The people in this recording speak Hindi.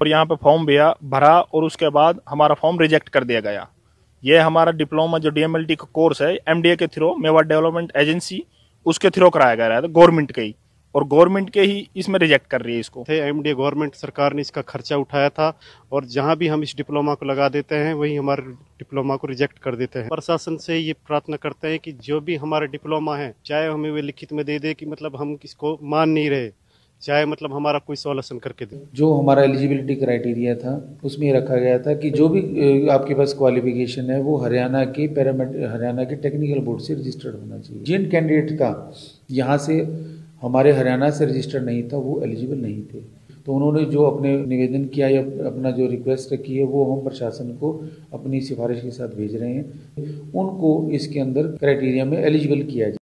और यहाँ पे फॉर्म भरा और उसके बाद हमारा फॉर्म रिजेक्ट कर दिया गया। ये हमारा डिप्लोमा जो डीएमएलटी का कोर्स है एमडीए के थ्रू, मेवाड़ डेवलपमेंट एजेंसी, उसके थ्रू कराया गया है, गवर्नमेंट के ही, और गवर्नमेंट के ही इसमें रिजेक्ट कर रही है इसको। एमडीए गवर्नमेंट सरकार ने इसका खर्चा उठाया था और जहां भी हम इस डिप्लोमा को लगा देते हैं वहीं हमारे डिप्लोमा को रिजेक्ट कर देते हैं। प्रशासन से ये प्रार्थना करते हैं कि जो भी हमारा डिप्लोमा है, चाहे हमें वे लिखित में दे दे कि मतलब हम इसको मान नहीं रहे, चाहे मतलब हमारा कोई सॉल्यूशन करके दे। जो हमारा एलिजिबिलिटी क्राइटेरिया था उसमें ये रखा गया था कि जो भी आपके पास क्वालिफिकेशन है वो हरियाणा के टेक्निकल बोर्ड से रजिस्टर्ड होना चाहिए। जिन कैंडिडेट का यहाँ से हमारे हरियाणा से रजिस्टर्ड नहीं था वो एलिजिबल नहीं थे, तो उन्होंने जो अपने निवेदन किया या अपना जो रिक्वेस्ट की है वो हम प्रशासन को अपनी सिफारिश के साथ भेज रहे हैं, उनको इसके अंदर क्राइटेरिया में एलिजिबल किया जाए।